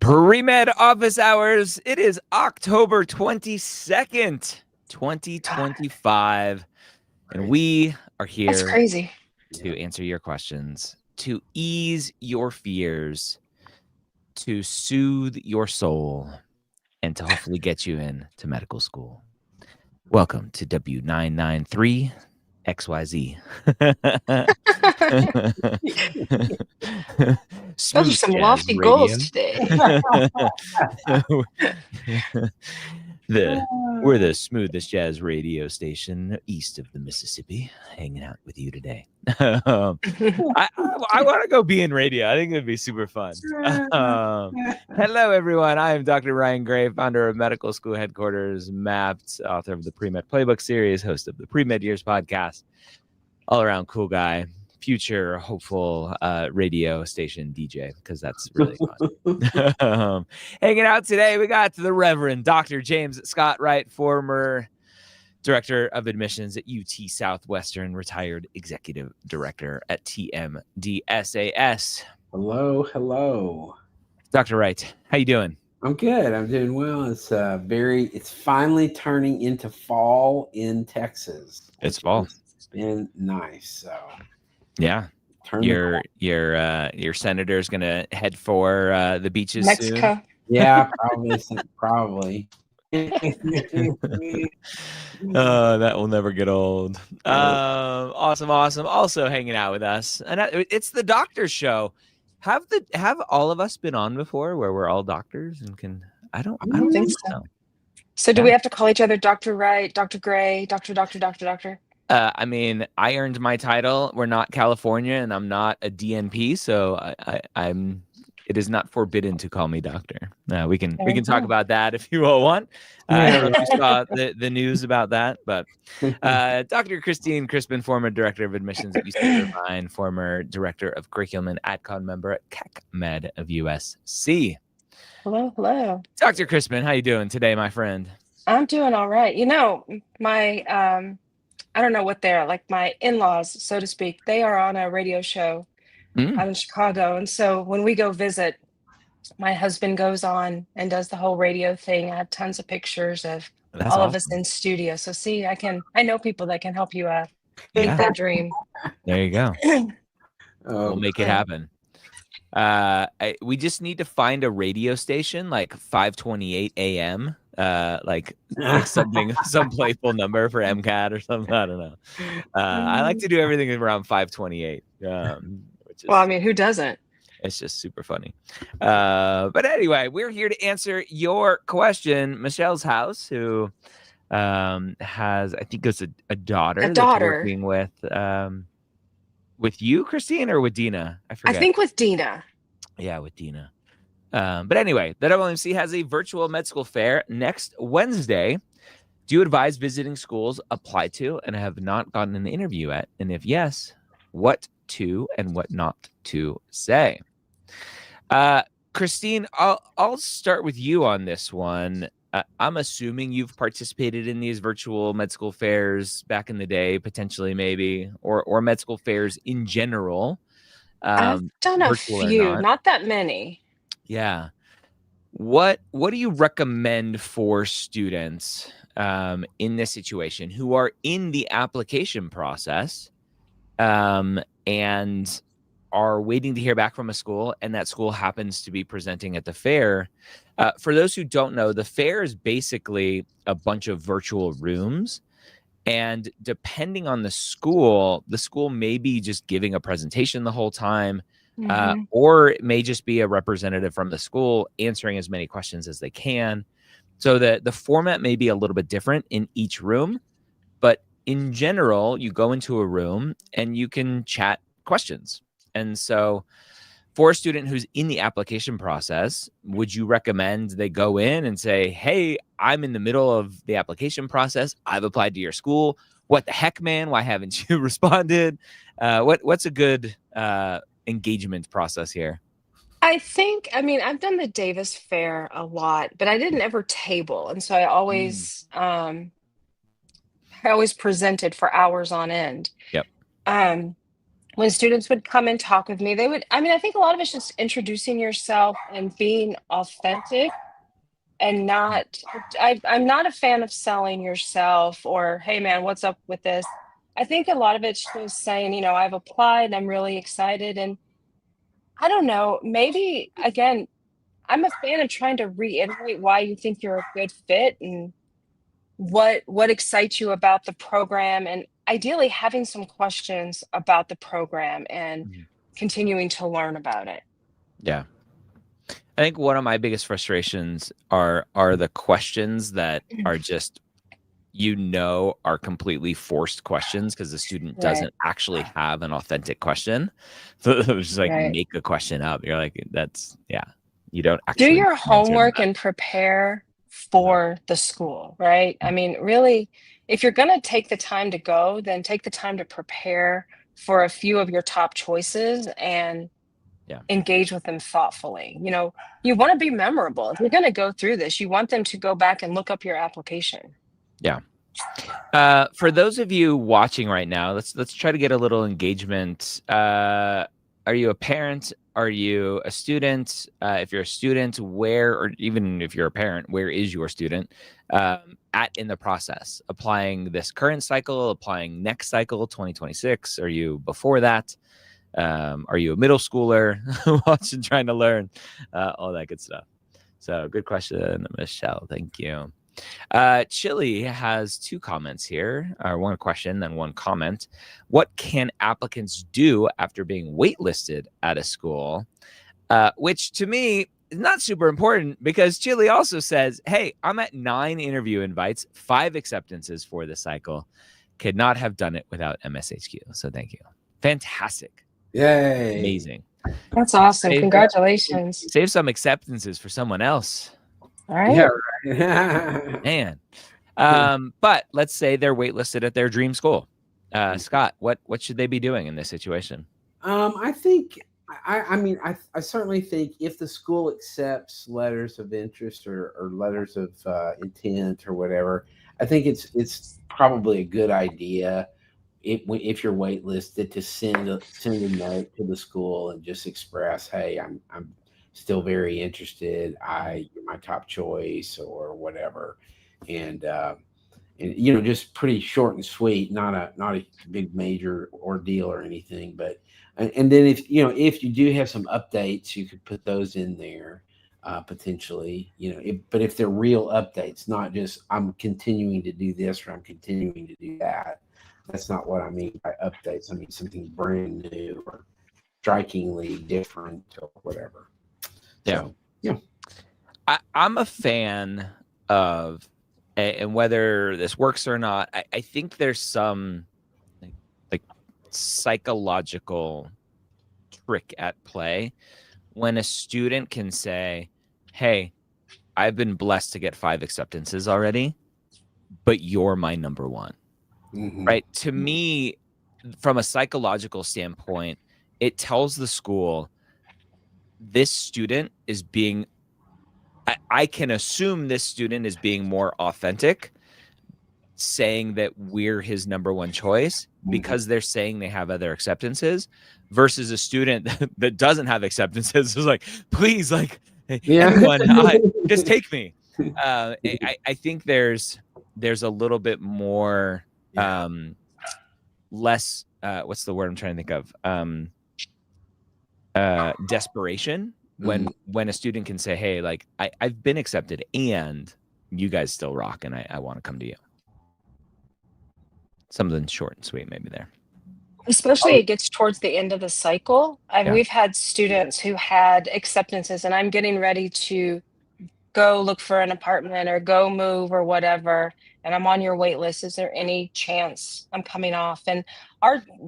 Pre-med office hours. It is October 22nd, 2025. And we are That's here crazy. to answer your questions, to ease your fears, to soothe your soul, and to hopefully get you into medical school. Welcome to W993 XYZ. Those are Smooth some jazz lofty radio. goals today. We're the smoothest jazz radio station east of the Mississippi, hanging out with you today. I want to go be in radio. I think it'd be super fun. Hello, everyone. I am Dr. Ryan Gray, founder of Medical School Headquarters Mapped, author of the Pre-Med Playbook series, host of the Pre-Med Years podcast, all-around cool guy, future hopeful radio station DJ, because that's really fun. Hanging out today, we got the Reverend Dr. James Scott Wright, former Director of Admissions at UT Southwestern, retired Executive Director at TMDSAS. Hello. Dr. Wright, how you doing? I'm good. I'm doing well. It's finally turning into fall in Texas. It's fall. It's been nice. So yeah. Your senator's gonna head for the beaches Mexico. soon. Yeah, probably. That will never get old. Awesome. Also hanging out with us, and it's the doctor's show. Have all of us been on before where we're all doctors and can? I don't think so. So do we have to call each other Dr. Wright, Dr. Gray, Doctor? I mean, I earned my title. We're not California, and I'm not a DNP, so I'm. It is not forbidden to call me doctor. We can talk about that if you all want. I don't know if you saw the news about that, but Dr. Christine Crispin, former director of admissions at UC Irvine, former director of curriculum and AdCon member at CACMed of USC. Hello. Dr. Crispin, how you doing today, my friend? I'm doing all right. You know, my I don't know what they're like. My in-laws, so to speak, they are on a radio show out in Chicago, and so when we go visit, my husband goes on and does the whole radio thing. I have tons of pictures of all of us in studio. So see, I know people that can help you meet that dream. There you go. We'll make it happen. We just need to find a radio station like 5:28 a.m. Like some playful number for MCAT or something. I don't know. I like to do everything around 5:28. Well, I mean, who doesn't? It's just super funny. But anyway, we're here to answer your question. Michelle's house, who has, I think it's a daughter. That's working with you, Christine, or with Dina? I forget. I think with Dina. Yeah, with Dina. But anyway, the WMC has a virtual med school fair next Wednesday. Do you advise visiting schools apply to and have not gotten an interview yet? And if yes, what to and what not to say? Christine, I'll start with you on this one. I'm assuming you've participated in these virtual med school fairs back in the day, potentially maybe, or med school fairs in general. I've done a few, not that many. Yeah. What do you recommend for students in this situation who are in the application process and are waiting to hear back from a school, and that school happens to be presenting at the fair? For those who don't know, the fair is basically a bunch of virtual rooms, and depending on the school may be just giving a presentation the whole time, or it may just be a representative from the school answering as many questions as they can. So the format may be a little bit different in each room, but in general, you go into a room and you can chat questions. And so for a student who's in the application process, would you recommend they go in and say, hey, I'm in the middle of the application process. I've applied to your school. What the heck, man? Why haven't you responded? What's a good engagement process here? I've done the Davis Fair a lot, but I didn't ever table. And so I always presented for hours on end. Yep. when students would come and talk with me, they would, I mean, I think a lot of it's just introducing yourself and being authentic and not, I'm not a fan of selling yourself or, hey man, what's up with this? I think a lot of it's just saying, I've applied, I'm really excited. And I don't know, maybe again, I'm a fan of trying to reiterate why you think you're a good fit and what excites you about the program, and ideally having some questions about the program and Mhm. continuing to learn about it. Yeah. I think one of my biggest frustrations are the questions that are just are completely forced questions because the student Right, doesn't actually have an authentic question. So it's just like right. make a question up. You're like, that's yeah. You don't Do actually your know the answer to homework that. and prepare No. for the school, right? I mean, really, if you're going to take the time to go, then take the time to prepare for a few of your top choices and Yeah. engage with them thoughtfully. You want to be memorable. If you're going to go through this, you want them to go back and look up your application. Yeah. For those of you watching right now, let's try to get a little engagement. Are you a parent? Are you a student? If you're a student, where, or even if you're a parent, where is your student at in the process? Applying this current cycle, applying next cycle, 2026? Are you before that? Are you a middle schooler watching, trying to learn? All that good stuff. So good question, Michelle. Thank you. Chili has two comments here, or one question, then one comment. What can applicants do after being waitlisted at a school? Which to me is not super important because Chili also says, hey, I'm at 9 interview invites, 5 acceptances for the cycle. Could not have done it without MSHQ. So thank you. Fantastic. Yay. Amazing. That's awesome. Save, Congratulations. save some acceptances for someone else. All Yeah. right. Right. Man. But let's say they're waitlisted at their dream school. Scott, what should they be doing in this situation? I think I mean I certainly think if the school accepts letters of interest or letters of intent or whatever, I think it's probably a good idea if you're waitlisted to send a note to the school and just express, hey, I'm still very interested. You're my top choice or whatever, and just pretty short and sweet, not a big major ordeal or anything. But and then if you do have some updates, you could put those in there potentially. But if they're real updates, not just I'm continuing to do this or I'm continuing to do that. That's not what I mean by updates. I mean something brand new or strikingly different or whatever. Yeah. So yeah. I'm a fan of, and whether this works or not, I think there's some like psychological trick at play when a student can say, hey, I've been blessed to get 5 acceptances already, but you're my number one. Mm-hmm. Right? To me, from a psychological standpoint, it tells the school this student is being, I can assume this student is being more authentic, saying that we're his number one choice because they're saying they have other acceptances, versus a student that doesn't have acceptances is like, please, like, Yeah. anyone, just take me. I think there's a little bit more Yeah. less what's the word I'm trying to think of, desperation when a student can say, hey, like I've been accepted and you guys still rock and I want to come to you. Something short and sweet maybe there. Especially Oh, it gets towards the end of the cycle. Yeah. We've had students who had acceptances, and I'm getting ready to go look for an apartment or go move or whatever, and I'm on your wait list. Is there any chance I'm coming off? And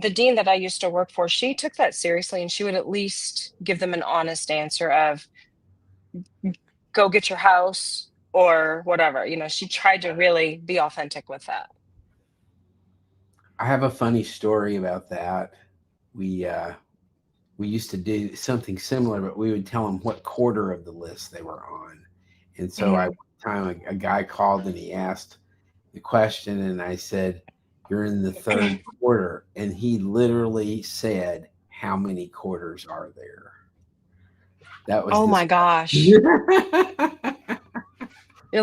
the dean that I used to work for, she took that seriously, and she would at least give them an honest answer of go get your house or whatever. She tried to really be authentic with that. I have a funny story about that. We we used to do something similar, but we would tell them what quarter of the list they were on. And so one time a guy called and he asked the question, and I said, during the third quarter, and he literally said, "How many quarters are there?" That was Oh my gosh. You're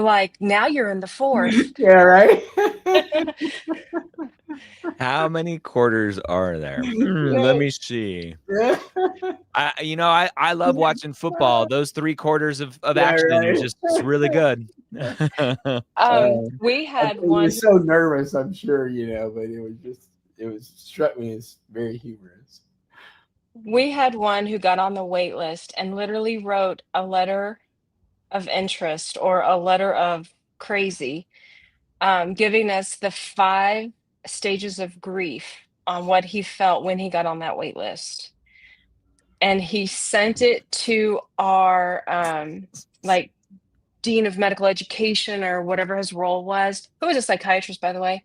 like, now you're in the fourth. Yeah, right. How many quarters are there? Let me see. I love watching football. Those 3 quarters of action right. is just really good. We had He one. was so nervous, I'm sure, but it struck me as very humorous. We had one who got on the wait list and literally wrote a letter of interest or a letter of crazy, giving us the 5 stages of grief on what he felt when he got on that wait list. And he sent it to our like dean of medical education or whatever his role was, who was a psychiatrist, by the way.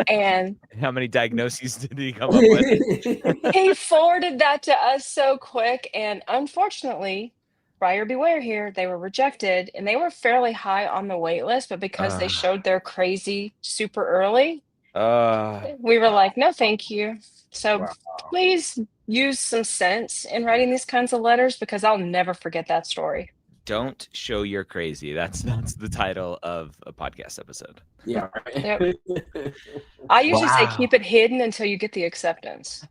And how many diagnoses did he come up with? he forwarded that to us so quick. And unfortunately, buyer beware here, they were rejected and they were fairly high on the wait list, but because they showed their crazy super early, we were like, no, thank you. So Wow. please use some sense in writing these kinds of letters because I'll never forget that story. Don't show you're crazy. That's the title of a podcast episode. Yeah. Yep. I usually say keep it hidden until you get the acceptance.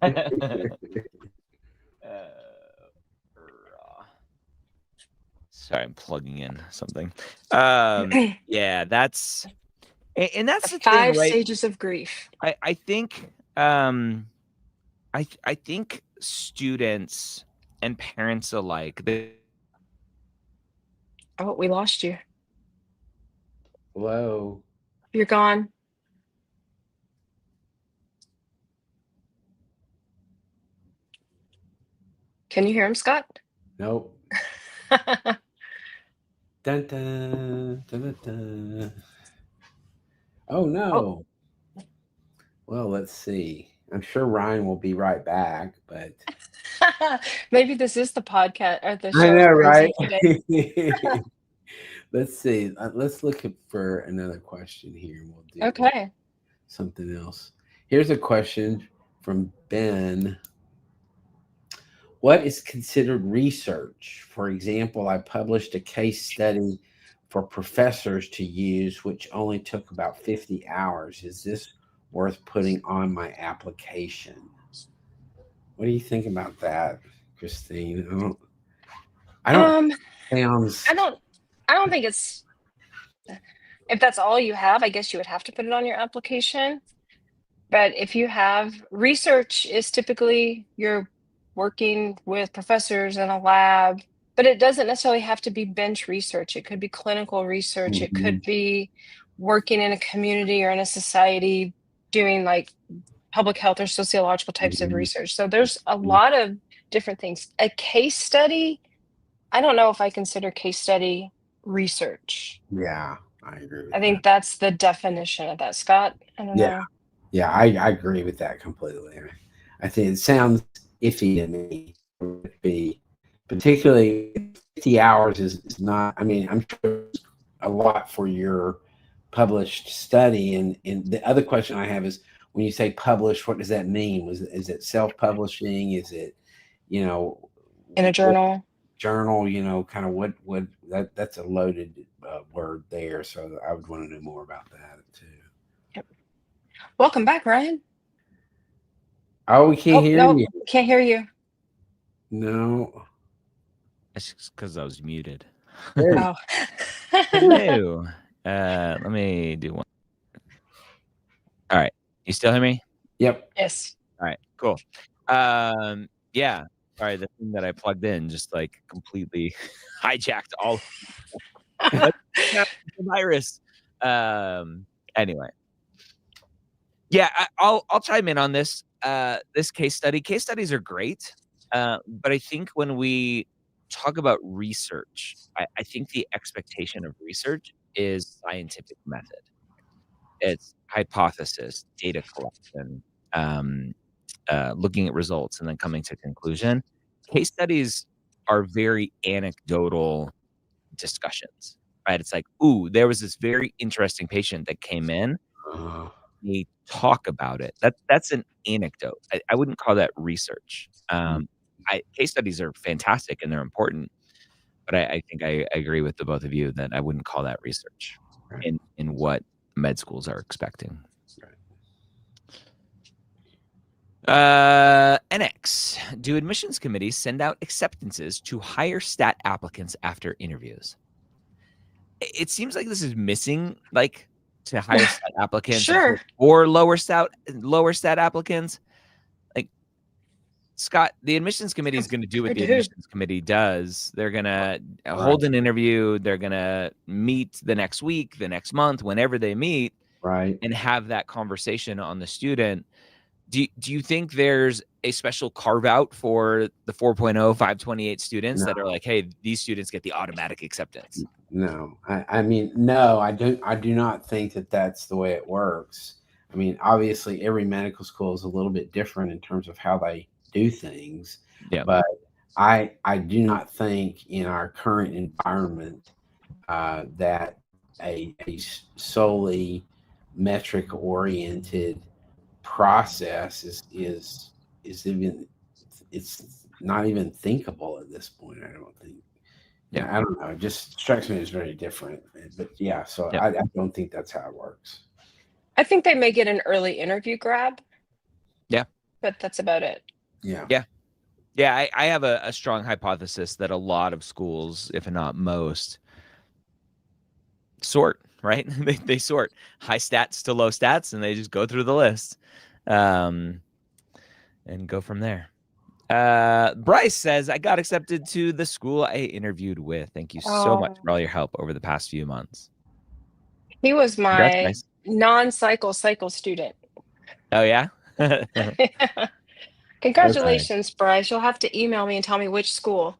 Sorry, I'm plugging in something. Yeah, that's and that's the 5 thing, right? stages of grief. I think I think students and parents alike. Oh, we lost you. Hello. You're gone. Can you hear him, Scott? Nope. Dun, dun, dun, dun. Oh no. Oh. Well, let's see. I'm sure Ryan will be right back, but maybe this is the podcast or the show. I know, right? Let's see. Let's look for another question here. We'll do something else. Here's a question from Ben. What is considered research? For example, I published a case study for professors to use, which only took about 50 hours. Is this worth putting on my application? What do you think about that, Christine? I don't think it's, if that's all you have, I guess you would have to put it on your application. But if you have research is typically you're working with professors in a lab, but it doesn't necessarily have to be bench research. It could be clinical research. It could be working in a community or in a society doing like public health or sociological types of research. So there's a lot of different things. A case study, I don't know if I consider case study research. Yeah, I agree with I think that's the definition of that, Scott. I don't know. Yeah, I agree with that completely. I think it sounds iffy to me. It would be particularly 50 hours is not. I mean, I'm sure it's a lot for your published study. And the other question I have is, when you say publish, what does that mean? Is it self-publishing? Is it, in a journal? Journal, kind of what that's a loaded word there. So I would want to know more about that too. Yep. Welcome back, Ryan. Oh, we can't hear you. Can't hear you. No. It's because I was muted. Oh. No. Let me do one. All right. You still hear me? Yep. Yes. All right. Cool. Yeah. Sorry, the thing that I plugged in just like completely hijacked all the virus. Anyway. Yeah, I'll chime in on this. This case study. Case studies are great, but I think when we talk about research, I think the expectation of research is scientific method. It's hypothesis, data collection, looking at results, and then coming to conclusion. Case studies are very anecdotal discussions, right? It's like, ooh, there was this very interesting patient that came in. they talk about it. That's an anecdote. I wouldn't call that research. Case studies are fantastic and they're important, but I think I agree with the both of you that I wouldn't call that research in what med schools are expecting. NX, do admissions committees send out acceptances to higher stat applicants after interviews? It seems like this is missing, like, to higher stat applicants Sure. or lower stat applicants. Like, Scott, the admissions committee is going to do what the admissions committee does. They're going to hold an interview. They're going to meet the next week, the next month, whenever they meet, and have that conversation on the student. Do you think there's a special carve out for the 4.0 528 students that are like, hey, these students get the automatic acceptance? No, I mean, no, I do not think that that's the way it works. I mean, obviously every medical school is a little bit different in terms of how they do things. Yeah. But I do not think in our current environment that a solely metric oriented process is even, it's not even thinkable at this point. I don't think. Yeah, I don't know. It just strikes me as very different. But yeah, so I don't think that's how it works. I think they may get an early interview grab. Yeah. But that's about it. Yeah. Yeah. Yeah, I have a strong hypothesis that a lot of schools, if not most, sort, right? They sort high stats to low stats, and they just go through the list and go from there. Bryce says, I got accepted to the school I interviewed with. Thank you so much for all your help over the past few months. He was my non-cycle student. Oh, yeah? Congratulations, Bryce. You'll have to email me and tell me which school.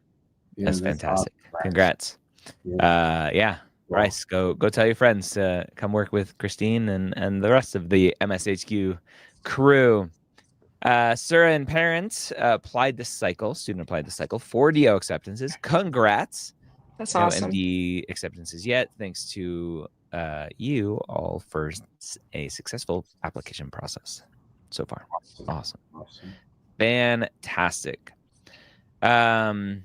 Yeah, that's fantastic. Awesome. Congrats. Yeah. Bryce, go tell your friends to come work with Christine and the rest of the MSHQ crew. Sura and parents student applied the cycle, 4DO acceptances. Congrats. That's awesome. No MD acceptances yet, thanks to you all for a successful application process so far. Awesome. Fantastic. Artaven,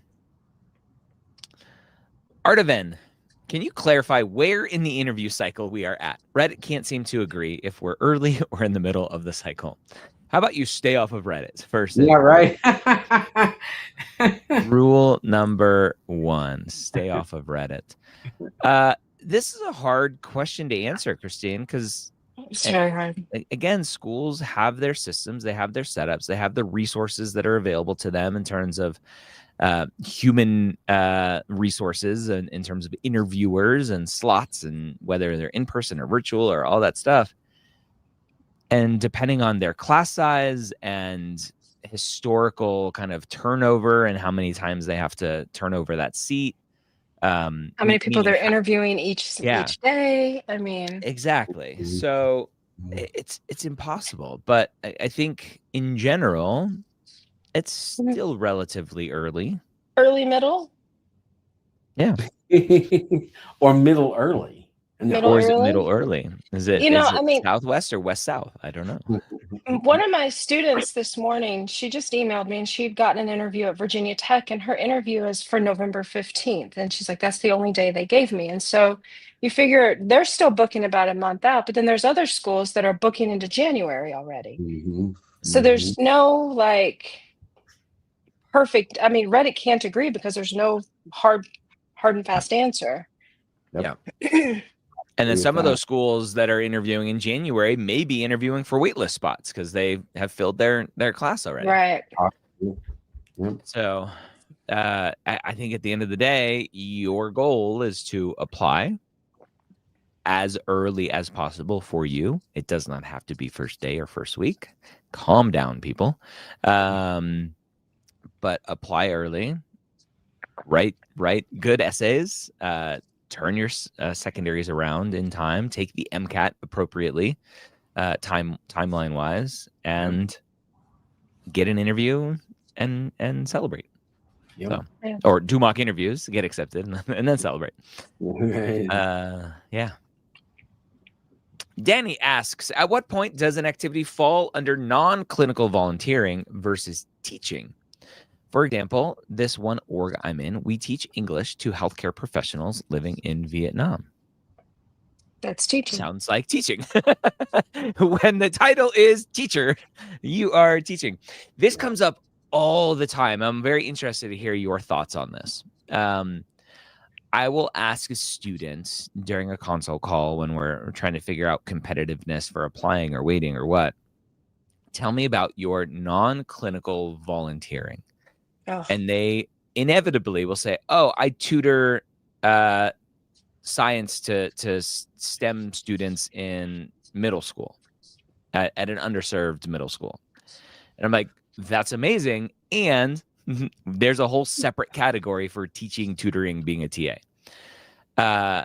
can you clarify where in the interview cycle we are at? Reddit can't seem to agree if we're early or in the middle of the cycle. How about you stay off of Reddit first? Yeah, right. Rule number 1, stay off of Reddit. This is a hard question to answer, Christine, because it's very hard. Again, schools have their systems, they have their setups, they have the resources that are available to them in terms of human resources and in terms of interviewers and slots, and whether they're in person or virtual or all that stuff. And depending on their class size and historical kind of turnover and how many times they have to turn over that seat. How many people they're interviewing each day. I mean, exactly. So it's impossible. But I think in general, it's still relatively early. Early, middle? Yeah. Or middle early. Or is it middle early? Is it, southwest or west south? I don't know. One of my students this morning, she just emailed me and she'd gotten an interview at Virginia Tech, and her interview is for November 15th. And she's like, that's the only day they gave me. And so you figure they're still booking about a month out, but then there's other schools that are booking into January already. So there's no perfect, Reddit can't agree because there's no hard and fast answer. Yeah. And then some of those schools that are interviewing in January may be interviewing for waitlist spots because they have filled their class already. Right. So I think at the end of the day, your goal is to apply as early as possible for you. It does not have to be first day or first week. Calm down, people. But apply early. Write good essays. Turn your secondaries around in time, take the MCAT appropriately, timeline wise, and get an interview and celebrate. So, or do mock interviews, get accepted, and then celebrate. Yeah. Danny asks, at what point does an activity fall under non-clinical volunteering versus teaching? For example, this one org I'm in, we teach English to healthcare professionals living in Vietnam. That's teaching. Sounds like teaching. When the title is teacher, you are teaching. This comes up all the time. I'm very interested to hear your thoughts on this. I will ask students during a console call when we're trying to figure out competitiveness for applying or waiting or what. Tell me about your non-clinical volunteering. Oh. And they inevitably will say, oh, I tutor science to STEM students in middle school at an underserved middle school. And I'm like, that's amazing. And there's a whole separate category for teaching, tutoring, being a TA.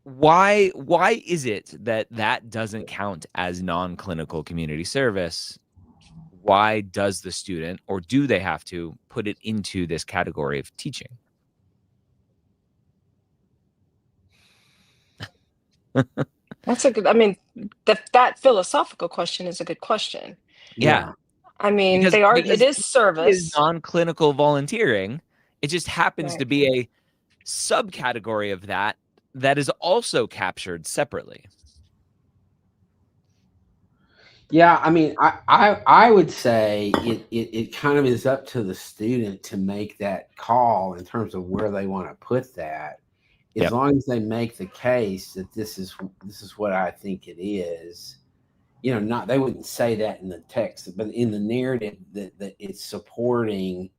Why is it that doesn't count as non-clinical community service? Why does the student, or do they have to put it into this category of teaching? That's a good, I mean, that philosophical question is a good question. Yeah. I mean, because it is service. It is non-clinical volunteering. It just happens to be a subcategory of that is also captured separately. Yeah, I mean, I would say it kind of is up to the student to make that call in terms of where they want to put that. As long as they make the case that this is what I think it is, they wouldn't say that in the text, but in the narrative that it's supporting,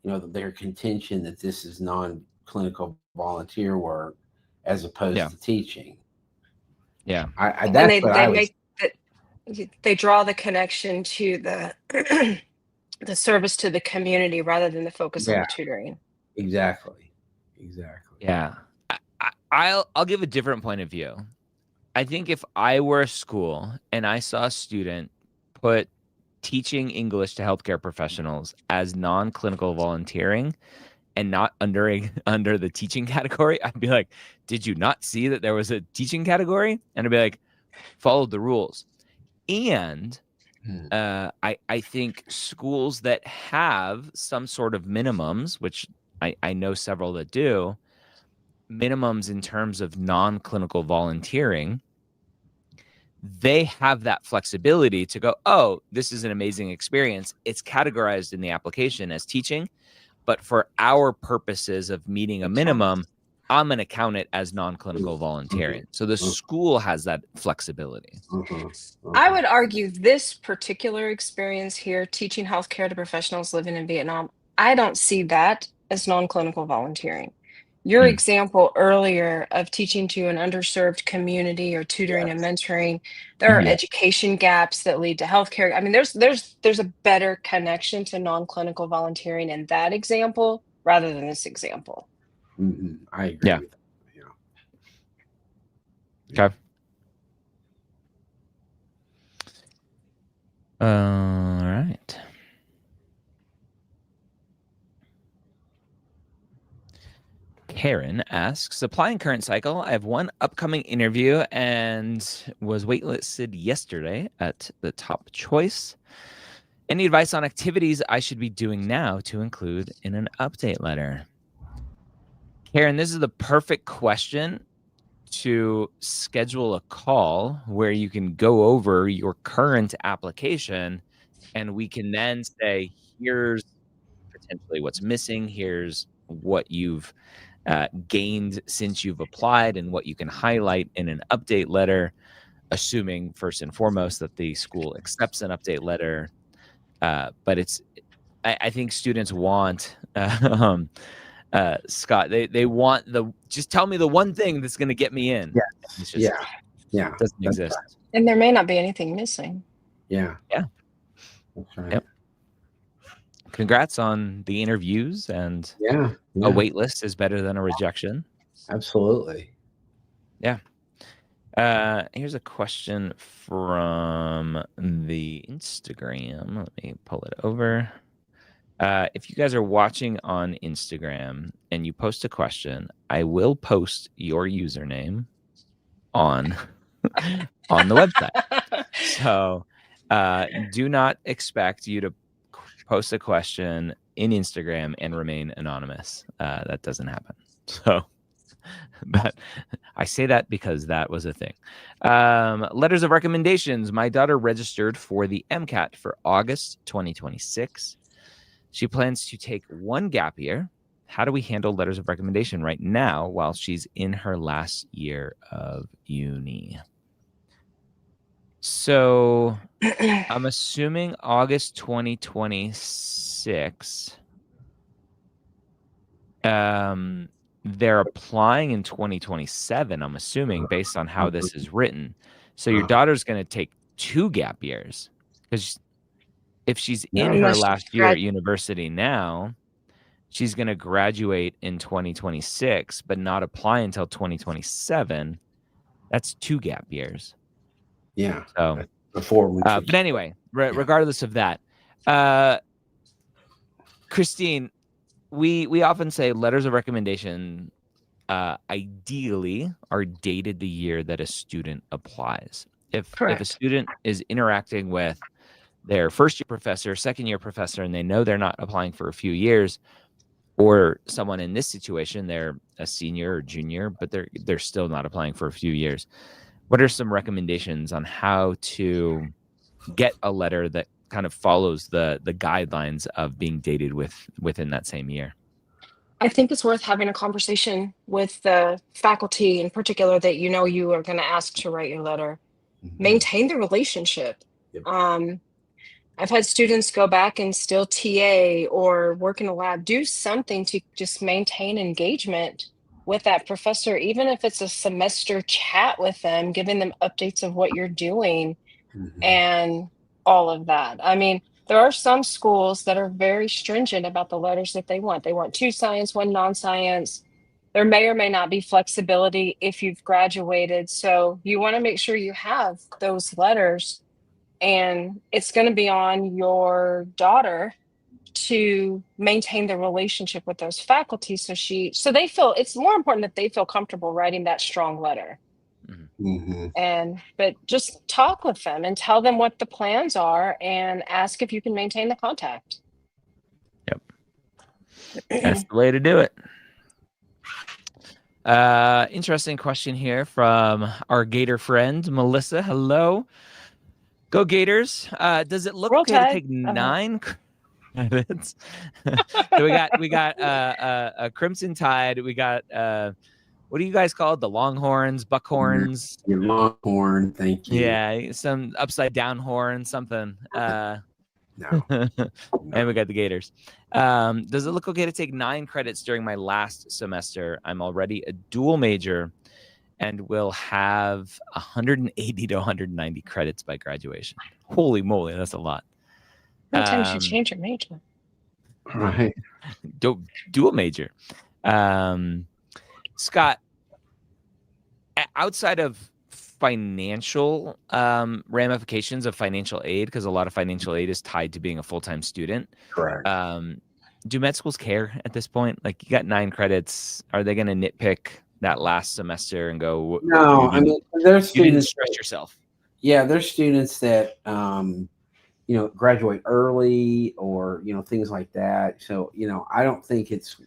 their contention that this is non-clinical volunteer work as opposed to teaching. Yeah, that's what I would. They draw the connection to the the service to the community rather than the focus on the tutoring. Exactly. Yeah. I'll give a different point of view. I think if I were a school and I saw a student put teaching English to healthcare professionals as non-clinical volunteering and not under the teaching category, I'd be like, did you not see that there was a teaching category? And I'd be like, followed the rules. And I think schools that have some sort of minimums, which I know several that do, minimums in terms of non-clinical volunteering, they have that flexibility to go, oh, this is an amazing experience. It's categorized in the application as teaching, but for our purposes of meeting a minimum, I'm going to count it as non-clinical volunteering. So the school has that flexibility. I would argue this particular experience here, teaching healthcare to professionals living in Vietnam, I don't see that as non-clinical volunteering. Your example earlier of teaching to an underserved community or tutoring and mentoring, there are education gaps that lead to healthcare. I mean, there's a better connection to non-clinical volunteering in that example rather than this example. I agree. Yeah. Okay. All right. Karen asks, applying current cycle, I have one upcoming interview and was waitlisted yesterday at the top choice. Any advice on activities I should be doing now to include in an update letter? Karen, this is the perfect question to schedule a call where you can go over your current application and we can then say, here's potentially what's missing, here's what you've gained since you've applied and what you can highlight in an update letter, assuming first and foremost that the school accepts an update letter. But I think students want, Scott, they want just tell me the one thing that's going to get me in. It's just, doesn't exist. And there may not be anything missing. Yeah. That's right. Yep. Congrats on the interviews, and a wait list is better than a rejection. Absolutely. Yeah. Here's a question from the Instagram. Let me pull it over. If you guys are watching on Instagram and you post a question, I will post your username on on the website. So do not expect you to post a question in Instagram and remain anonymous. That doesn't happen. So, but I say that because that was a thing. Letters of recommendations. My daughter registered for the MCAT for August 2026. She plans to take one gap year. How do we handle letters of recommendation right now while she's in her last year of uni? So I'm assuming August 2026. They're applying in 2027, I'm assuming, based on how this is written. So your daughter's going to take 2 gap years, because if she's in her last year at university now, she's going to graduate in 2026, but not apply until 2027. That's 2 gap years. Yeah. So before we but anyway, regardless of that, Christine, we often say letters of recommendation ideally are dated the year that a student applies. If a student is interacting with their first year professor, second year professor, and they know they're not applying for a few years, or someone in this situation, they're a senior or junior, but they're still not applying for a few years, what are some recommendations on how to get a letter that kind of follows the guidelines of being dated within that same year? I think it's worth having a conversation with the faculty in particular that you know you are going to ask to write your letter. Maintain the relationship. I've had students go back and still TA or work in a lab, do something to just maintain engagement with that professor, even if it's a semester chat with them, giving them updates of what you're doing and all of that. I mean, there are some schools that are very stringent about the letters that they want. They want 2 science, 1 non-science. There may or may not be flexibility if you've graduated. So you want to make sure you have those letters, and it's going to be on your daughter to maintain the relationship with those faculty. So they feel, it's more important that they feel comfortable writing that strong letter. But just talk with them and tell them what the plans are and ask if you can maintain the contact. Yep. That's the way to do it. Interesting question here from our Gator friend, Melissa. Hello. Go Gators. Does it look okay to take 9 credits? So we got a Crimson Tide. We got what do you guys call it? The Longhorns, Buckhorns? Your Longhorn, thank you. Yeah, some upside down horn, something. No. And we got the Gators. Does it look okay to take 9 credits during my last semester? I'm already a dual major and will have 180 to 190 credits by graduation. Holy moly, that's a lot. Sometimes you change your major. Right. Dual major. Scott, outside of financial ramifications of financial aid, because a lot of financial aid is tied to being a full-time student. Correct. Do med schools care at this point? Like, you got 9 credits. Are they going to nitpick that last semester and go, no, I mean, there's students, you didn't stress yourself. Yeah, there's students that graduate early or things like that. So I don't think it's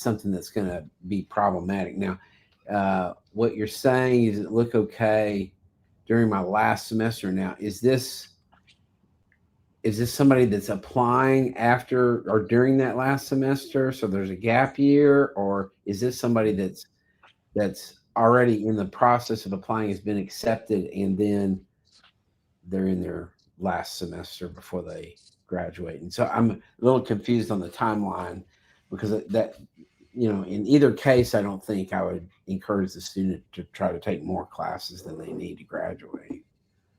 something that's going to be problematic. Now, what you're saying is it look okay during my last semester. Now, is this somebody that's applying after or during that last semester? So there's a gap year, or is this somebody that's already in the process of applying, has been accepted, and then they're in their last semester before they graduate? And so I'm a little confused on the timeline, because that, in either case, I don't think I would encourage the student to try to take more classes than they need to graduate.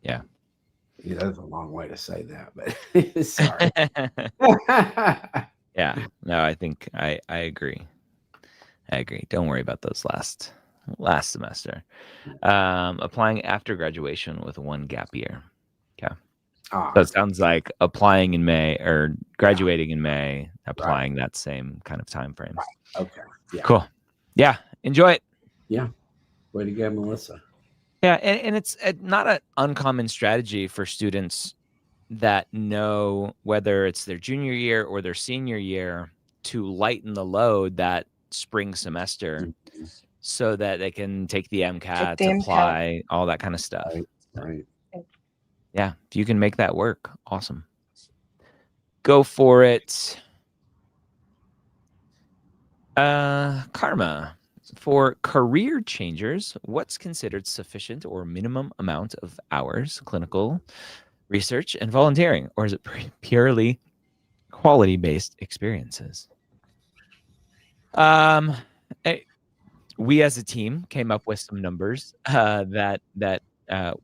Yeah. Yeah, that's a long way to say that, but sorry. Yeah, no, I think I agree. I agree. Don't worry about those last semester. Applying after graduation with 1 gap year. Okay. So it sounds like applying in May or graduating in May, applying that same kind of time frame. Okay. Yeah. Cool. Yeah. Enjoy it. Yeah. Way to go, Melissa. Yeah, and it's not an uncommon strategy for students that know whether it's their junior year or their senior year to lighten the load that spring semester Mhm. so that they can take the Take MCAT, the MCAT. apply, all that kind of stuff. Right, So, right. yeah, if you can make that work, awesome. Go for it. Karma. For career changers, what's considered sufficient or minimum amount of hours, clinical research, and volunteering, or is it purely quality-based experiences? We as a team came up with some numbers that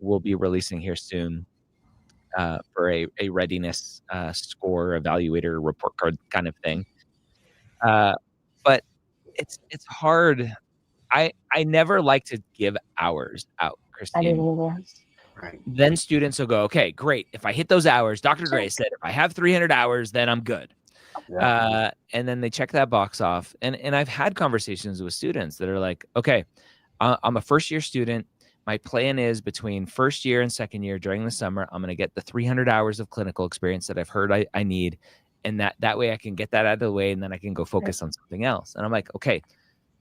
we'll be releasing here soon for a readiness score evaluator report card kind of thing. But it's hard. I never like to give hours out, I Christine, didn't either. because Right. then students will go, okay, great. If I hit those hours, Dr. Gray said if I have 300 hours, then I'm good. Yeah. And then they check that box off. And I've had conversations with students that are like, okay, I'm a first year student. My plan is between first year and second year during the summer, I'm going to get the 300 hours of clinical experience that I've heard I need. And that way I can get that out of the way and then I can go focus on something else. And I'm like, okay,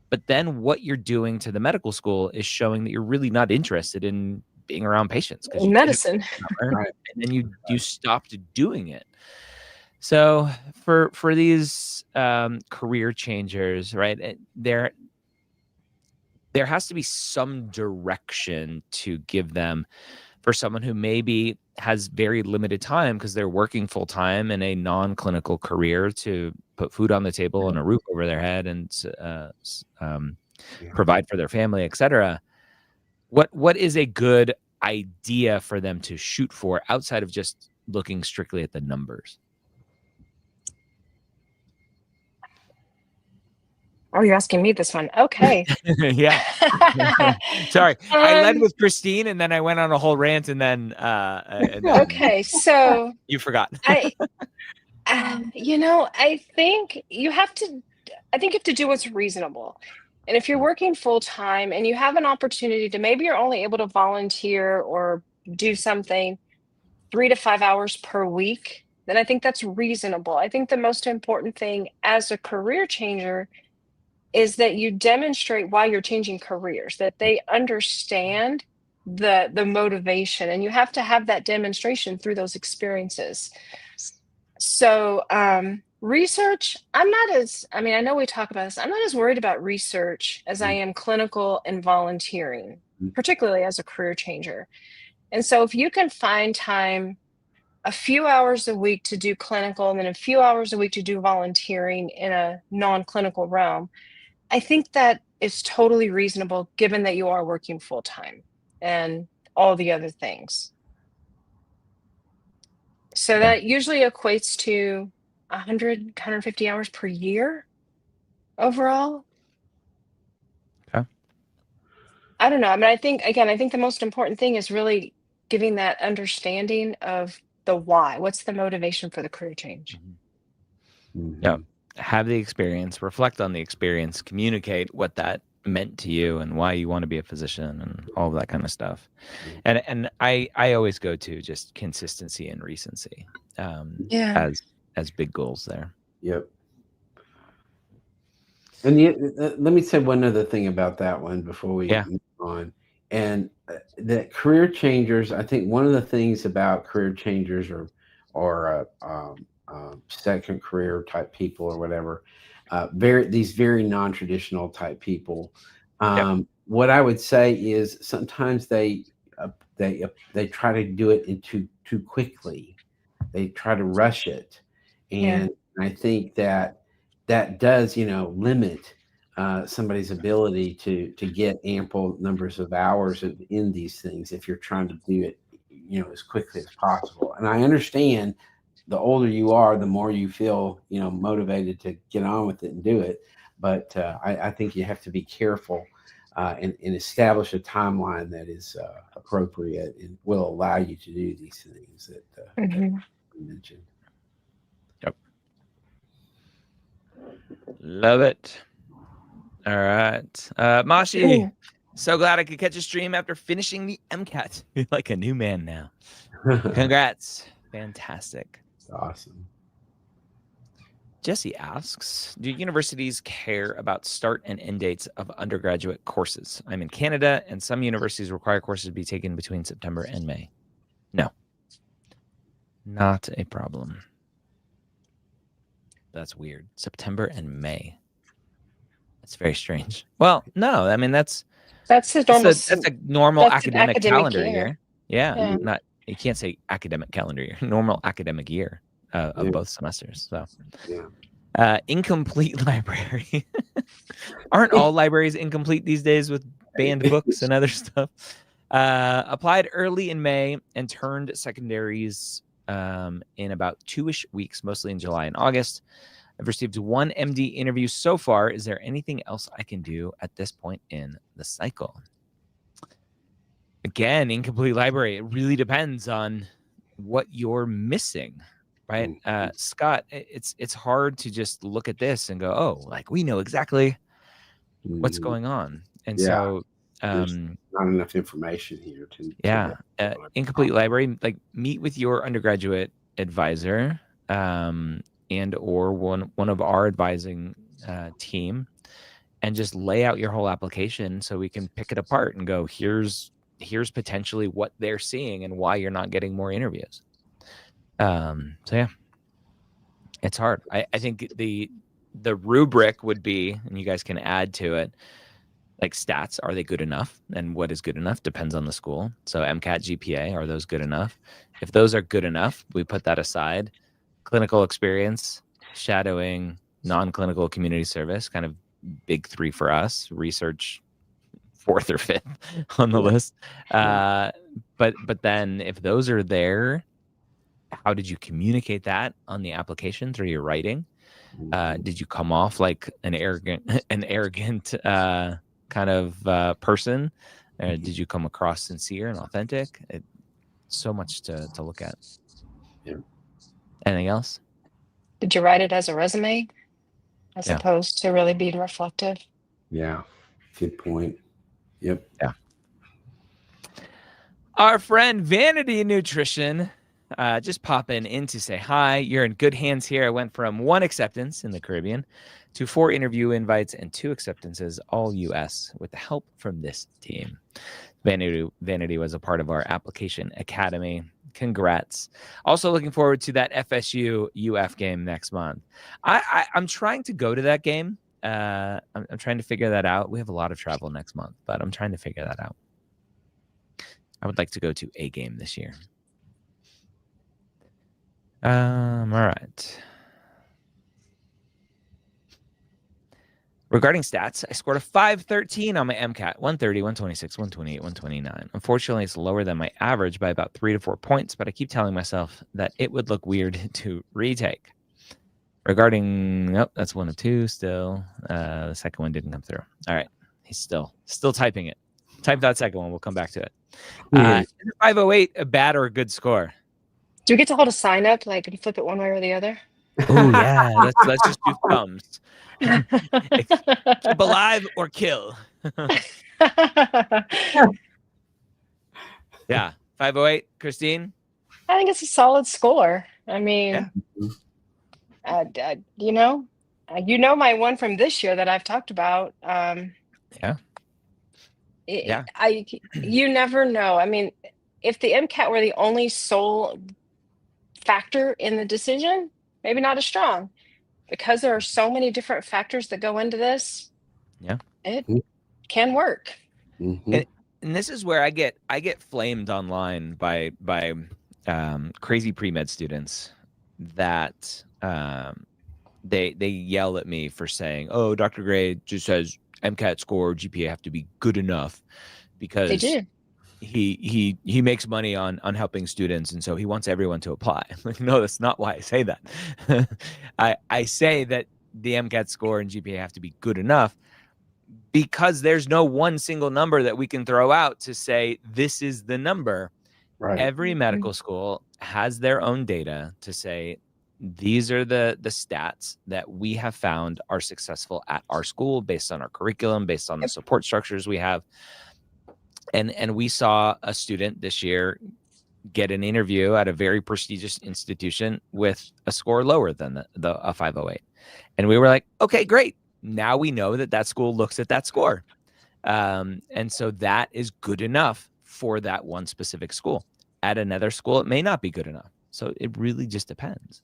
but then what you're doing to the medical school is showing that you're really not interested in being around patients because In you did it medicine. for Right. and then you stopped doing it. So for these career changers, right? There has to be some direction to give them for someone who maybe has very limited time because they're working full time in a non-clinical career to put food on the table and a roof over their head and Yeah. provide for their family, etc. What is a good idea for them to shoot for outside of just looking strictly at the numbers? Oh, you're asking me this one. Okay. Yeah. Sorry. I led with Christine and then I went on a whole rant and then Okay, so you forgot. I I think you have to do what's reasonable. And if you're working full time and you have an opportunity to, maybe you're only able to volunteer or do something 3 to 5 hours per week, then I think that's reasonable. I think the most important thing as a career changer is that you demonstrate why you're changing careers, that they understand the motivation, and you have to have that demonstration through those experiences. So, research, I mean, I know we talk about this. I'm not as worried about research as I am clinical and volunteering, particularly as a career changer. And so, if you can find time, a few hours a week to do clinical, and then a few hours a week to do volunteering in a non-clinical realm, I think that is totally reasonable given that you are working full time and all the other things. So Okay. that usually equates to 150 hours per year overall. Okay. I don't know. I mean, I think the most important thing is really giving that understanding of the why. What's the motivation for the career change? Yeah. Have the experience, reflect on the experience, communicate what that meant to you and why you want to be a physician and all of that kind of stuff. And I always go to just consistency and recency Yeah. as big goals there. Yep. And yet, let me say one other thing about that one before we move on. And that career changers, I think one of the things about career changers or second career type people or whatever, these very non-traditional type people. What I would say is sometimes they try to do it too quickly. They try to rush it, Yeah. and I think that does limit somebody's ability to get ample numbers of hours in these things if you're trying to do it as quickly as possible. And I understand the older you are, the more you feel motivated to get on with it and do it. But I think you have to be careful and establish a timeline that is appropriate and will allow you to do these things that you mentioned. Yep. Love it. All right. Mashi, So glad I could catch a stream after finishing the MCAT. You're like a new man now. Congrats. Fantastic. Awesome. Jesse asks, do universities care about start and end dates of undergraduate courses? I'm in Canada, and some universities require courses to be taken between September and May. No. Not a problem. That's weird. September and May. That's very strange. Well, no, I mean that's a normal. That's a normal academic calendar year. Yeah. Not you can't say academic calendar year. Normal academic year of both semesters. So incomplete library. Aren't all libraries incomplete these days with banned books and other stuff? Applied early in May and turned secondaries in about 2-ish weeks, mostly in July and August. I've received 1 MD interview so far. Is there anything else I can do at this point in the cycle? Again, incomplete library. It really depends on what you're missing, right? Scott, it's hard to just look at this and go, oh, like we know exactly what's going on. And so there's not enough information here to incomplete library, like meet with your undergraduate advisor and or one of our advising team and just lay out your whole application so we can pick it apart and go, here's potentially what they're seeing and why you're not getting more interviews. So it's hard. I think the rubric would be, and you guys can add to it, like stats, are they good enough? And what is good enough depends on the school. So MCAT, GPA, are those good enough? If those are good enough, we put that aside. Clinical experience, shadowing, non-clinical community service, kind of big 3 for us. Research, 4th or 5th on the list. But then if those are there, how did you communicate that on the application through your writing? Did you come off like an arrogant kind of person? Did you come across sincere and authentic? So much to look at. Yeah. Anything else? Did you write it as a resume as opposed to really being reflective? Yeah, good point. Yep. Yeah. Our friend Vanity Nutrition just popping in to say hi. You're in good hands here. I went from 1 acceptance in the Caribbean to 4 interview invites and 2 acceptances, all U.S., with the help from this team. Vanity was a part of our application academy. Congrats. Also looking forward to that FSU UF game next month. I'm trying to go to that game. I'm trying to figure that out. We have a lot of travel next month, but I'm trying to figure that out. I would like to go to a game this year. All right. Regarding stats, I scored a 513 on my MCAT, 130, 126, 128, 129. Unfortunately, it's lower than my average by about 3 to 4 points, but I keep telling myself that it would look weird to retake. Regarding, nope, that's 1 of 2 still. The second one didn't come through. All right. He's still typing it. Type that second one. We'll come back to it. 508, a bad or a good score? Do we get to hold a sign up, like, and flip it one way or the other? Oh, yeah. Let's just do thumbs. Keep alive or kill. Yeah. 508, Christine? I think it's a solid score. I mean, you know my one from this year that I've talked about. You never know. I mean, if the MCAT were the only sole factor in the decision, maybe not as strong. Because there are so many different factors that go into this, it can work. And this is where I get flamed online by crazy pre-med students that they yell at me for saying, "Oh, Dr. Gray just says MCAT score, GPA have to be good enough because they do. He makes money on helping students, and so he wants everyone to apply." Like, no, that's not why I say that. I say that the MCAT score and GPA have to be good enough because there's no one single number that we can throw out to say this is the number. Right. Every medical school has their own data to say these are the stats that we have found are successful at our school based on our curriculum, based on the support structures we have. And we saw a student this year get an interview at a very prestigious institution with a score lower than a 508. And we were like, okay, great. Now we know that school looks at that score. And so that is good enough for that one specific school. At another school, it may not be good enough. So it really just depends.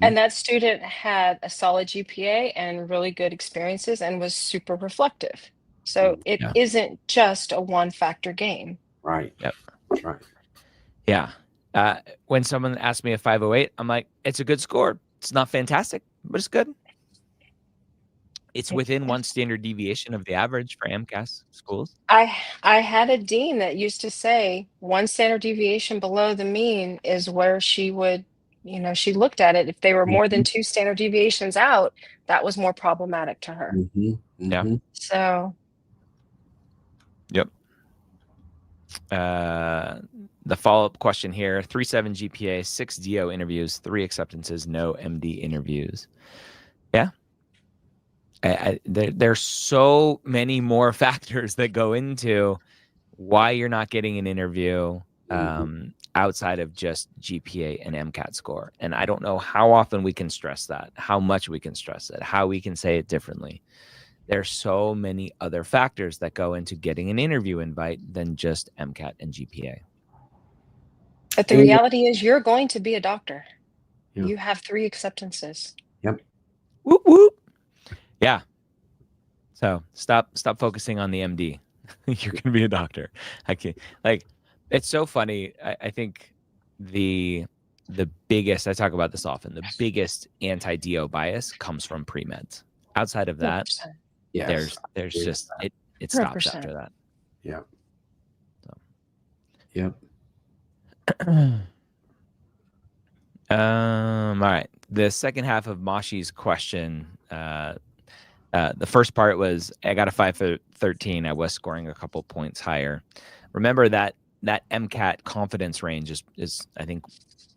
And that student had a solid GPA and really good experiences and was super reflective. So it isn't just a one-factor game. Right. Yep. That's right. Yeah. When someone asks me a 508, I'm like, it's a good score. It's not fantastic, but it's good. It's within one standard deviation of the average for MCAS schools. I had a dean that used to say one standard deviation below the mean is where she would, she looked at it. If they were more than 2 standard deviations out, that was more problematic to her. Yeah. So. Yep. The follow-up question here: 3.7 GPA, 6 DO interviews, 3 acceptances, no MD interviews. Yeah. There's so many more factors that go into why you're not getting an interview outside of just GPA and MCAT score. And I don't know how often we can stress that, how much we can stress it, how we can say it differently. There's so many other factors that go into getting an interview invite than just MCAT and GPA. But the reality is you're going to be a doctor. Yeah. You have 3 acceptances. Yep. Whoop, whoop. Yeah. So stop focusing on the MD. You're going to be a doctor. I can't, it's so funny. I think the biggest, I talk about this often, the biggest anti-DO bias comes from pre-meds. Outside of that, 100%. Yes. there's just, it stops 100%. after that. Yeah. So. Yep. All right. The second half of Mashi's question, the first part was, I got a 513. I was scoring a couple points higher. Remember that MCAT confidence range is I think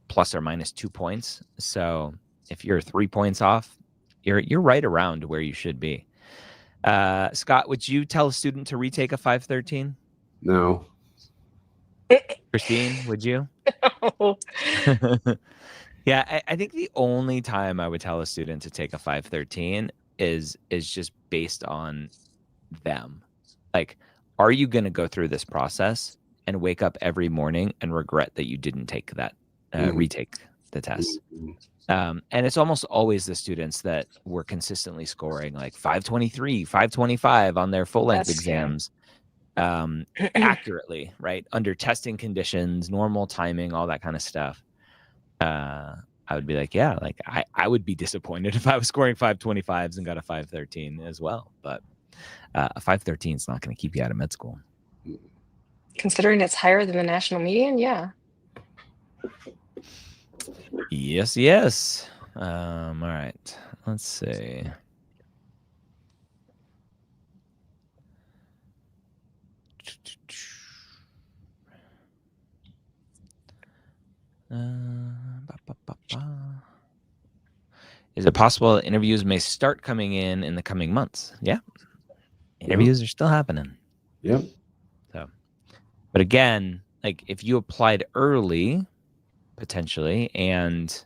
plus or minus 2 points. So if you're 3 points off, you're right around where you should be. Scott, would you tell a student to retake a 513? No. Christine, would you? No. Yeah, I think the only time I would tell a student to take a 513 is just based on them. Like, are you going to go through this process and wake up every morning and regret that you didn't take that, retake the test? And it's almost always the students that were consistently scoring like 523, 525 on their full-length exams accurately, right? Under testing conditions, normal timing, all that kind of stuff. I would be like, yeah, like I would be disappointed if I was scoring 525s and got a 513 as well. But a 513 is not going to keep you out of med school. Considering it's higher than the national median, yeah. Yes. All right. Let's see. Is it possible that interviews may start coming in the coming months? Yeah. Interviews are still happening. Yep. So, but again, like if you applied early, potentially, and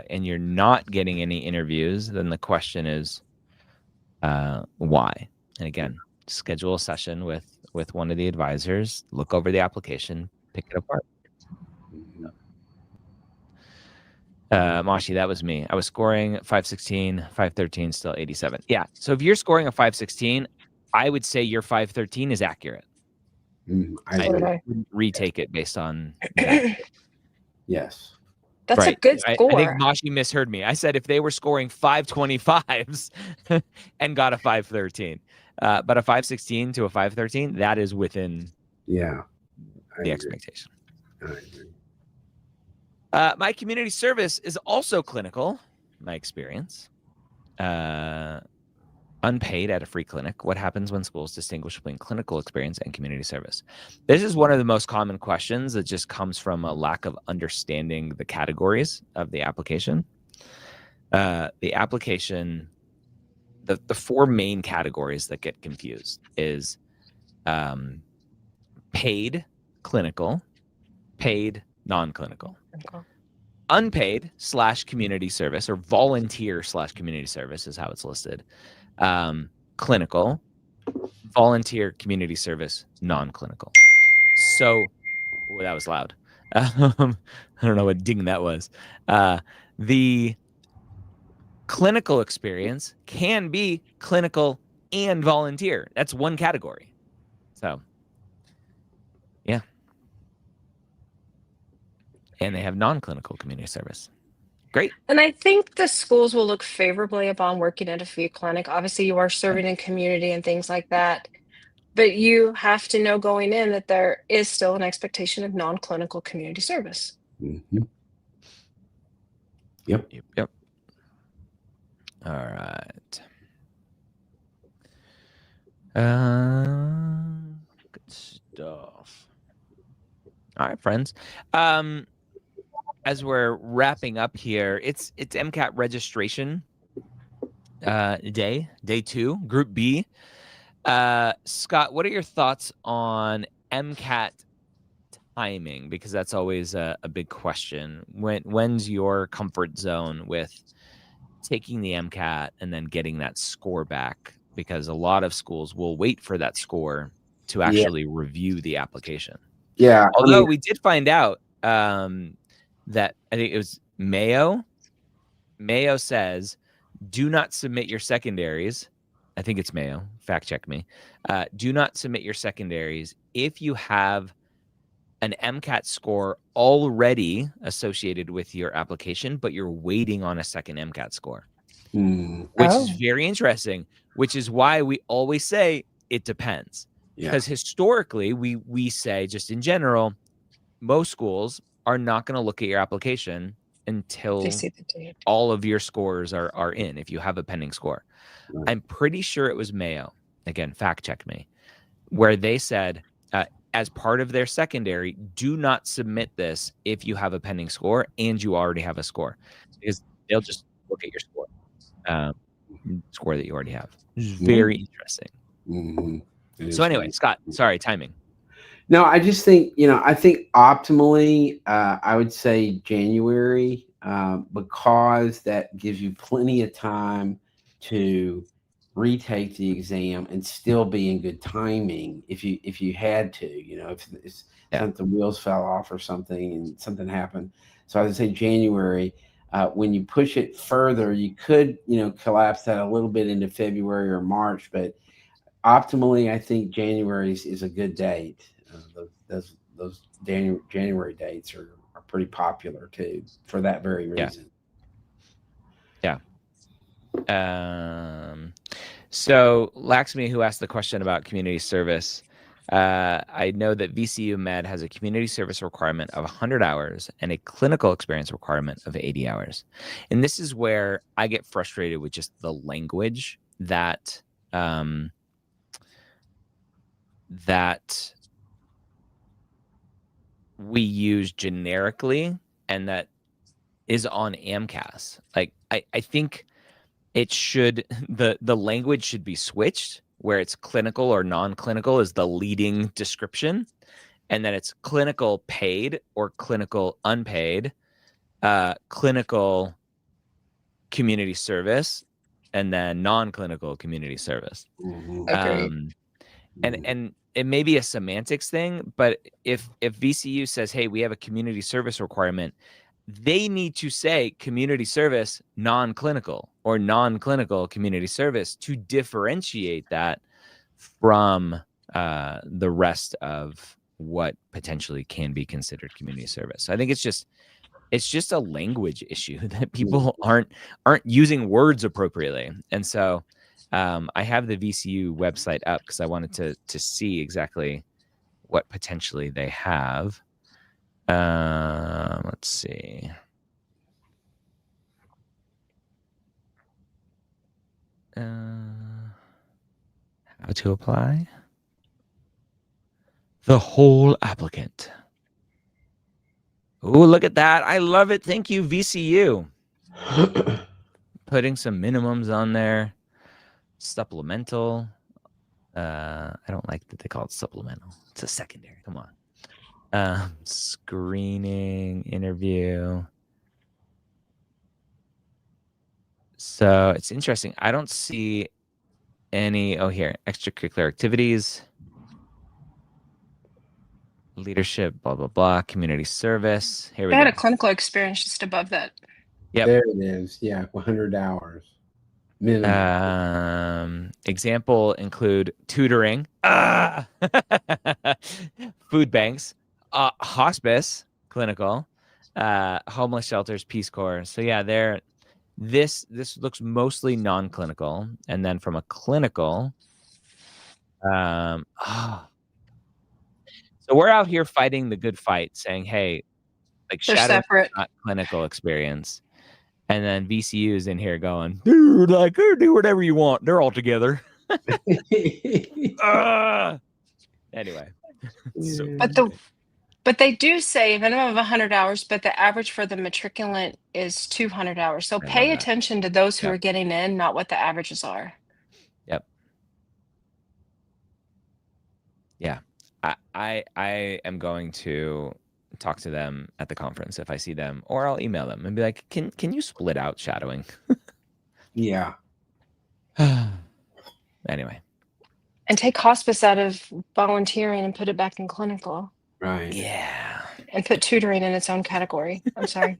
you're not getting any interviews, then the question is, why? And again, schedule a session with one of the advisors, look over the application, pick it apart. Mashi, that was me. I was scoring 516, 513, still 87. Yeah. So if you're scoring a 516, I would say your 513 is accurate. I wouldn't retake it based on that. Yes. That's a good score. I think Mashi misheard me. I said if they were scoring 525s and got a 513, but a 516 to a 513, that is within the expectation. I agree. My community service is also clinical, my experience. Unpaid at a free clinic. What happens when schools distinguish between clinical experience and community service? This is one of the most common questions that just comes from a lack of understanding the categories of the application. The application, the four main categories that get confused is paid clinical, paid non-clinical, unpaid / community service, or volunteer / community service is how it's listed. Clinical, volunteer, community service, non-clinical. So that was loud. I don't know what ding that was. The clinical experience can be clinical and volunteer. That's one category. So, yeah. And they have non-clinical community service. Great. And I think the schools will look favorably upon working at a free clinic. Obviously, you are serving in community and things like that. But you have to know going in that there is still an expectation of non-clinical community service. Mm-hmm. Yep. All right. Good stuff. All right, friends. As we're wrapping up here, it's MCAT registration day 2, Group B. Scott, what are your thoughts on MCAT timing? Because that's always a big question. When's your comfort zone with taking the MCAT and then getting that score back? Because a lot of schools will wait for that score to actually review the application. Yeah. Although we did find out that I think it was Mayo. Mayo says, do not submit your secondaries. I think it's Mayo. Fact check me. Do not submit your secondaries if you have an MCAT score already associated with your application, but you're waiting on a second MCAT score, which is very interesting, which is why we always say it depends. Because historically, we say, just in general, most schools are not going to look at your application until all of your scores are in, if you have a pending score. Right. I'm pretty sure it was Mayo, again, fact check me, where they said, as part of their secondary, do not submit this if you have a pending score and you already have a score, because they'll just look at your score, score that you already have. Very interesting. Mm-hmm. So anyway, Scott, sorry, timing. No, I just think, I think optimally, I would say January, because that gives you plenty of time to retake the exam and still be in good timing if you had to, if something, wheels fell off or something and something happened. So I would say January. When you push it further, you could, collapse that a little bit into February or March, but optimally, I think January is a good date. Those January dates are pretty popular too, for that very reason. Yeah. So Laxmi, who asked the question about community service, I know that VCU Med has a community service requirement of 100 hours and a clinical experience requirement of 80 hours. And this is where I get frustrated with just the language that that we use generically and that is on AMCAS. Like, I think it should, the language should be switched, where it's clinical or non-clinical is the leading description, and then it's clinical paid or clinical unpaid, clinical community service, and then non-clinical community service. And it may be a semantics thing, but if VCU says, hey, we have a community service requirement, they need to say community service non-clinical or non-clinical community service to differentiate that from the rest of what potentially can be considered community service. So I think it's just a language issue that people aren't using words appropriately. And so I have the VCU website up because I wanted to see exactly what potentially they have. Let's see. How to apply? The whole applicant. Oh, look at that. I love it. Thank you, VCU. putting some minimums on there. Supplemental. I don't like that they call it supplemental. It's a secondary. Come on. Screening, interview. So it's interesting. I don't see any. Oh, here, extracurricular activities, leadership, blah, blah, blah, community service. Here we I had go. a clinical experience just above that. Yep. There it is. Yeah, 100 hours minimum. Example include tutoring, food banks, hospice, clinical, homeless shelters, Peace Corps. So yeah, this looks mostly non-clinical, and then from a clinical, so we're out here fighting the good fight, saying, hey, like They're shadow separate. not clinical experience. And then VCU is in here going, dude, like, do whatever you want. They're all together. Anyway. But they do say a minimum of 100 hours, but the average for the matriculant is 200 hours. So pay attention to those who are getting in, not what the averages are. Yep. Yeah. I am going to talk to them at the conference if I see them, or I'll email them and be like, can you split out shadowing? Yeah. Anyway. And take hospice out of volunteering and put it back in clinical. Right. Yeah. And put tutoring in its own category. I'm sorry.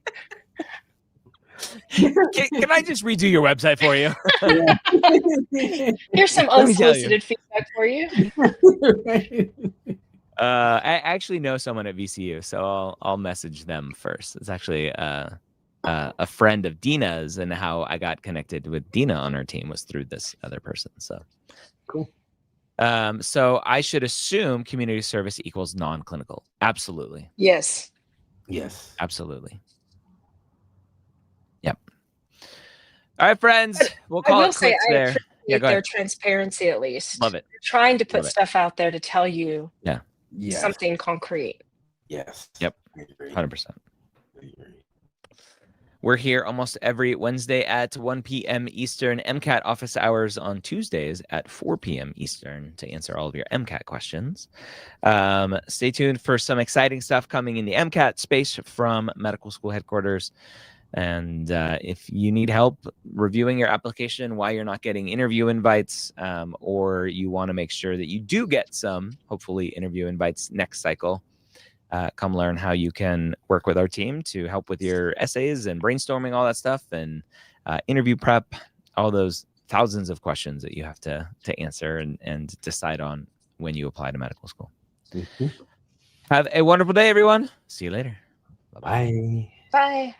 Can I just redo your website for you? Here's some unsolicited feedback for you. I actually know someone at VCU, so I'll message them first. It's actually a friend of Dina's, and how I got connected with Dina on her team was through this other person. So cool. So I should assume community service equals non-clinical. Absolutely. Yes. Yes. Absolutely. Yep. All right, friends. We'll call it quits there. Yeah, their transparency, at least. Love it. They're trying to put stuff out there to tell you something concrete. Yes. Yep. 100%. We're here almost every Wednesday at 1 p.m. Eastern, MCAT office hours on Tuesdays at 4 p.m. Eastern to answer all of your MCAT questions. Stay tuned for some exciting stuff coming in the MCAT space from medical school headquarters. And if you need help reviewing your application, why you're not getting interview invites, or you want to make sure that you do get some, hopefully, interview invites next cycle, come learn how you can work with our team to help with your essays and brainstorming, all that stuff, and interview prep, all those thousands of questions that you have to answer and decide on when you apply to medical school. Mm-hmm. Have a wonderful day, everyone. See you later. Bye-bye. Bye.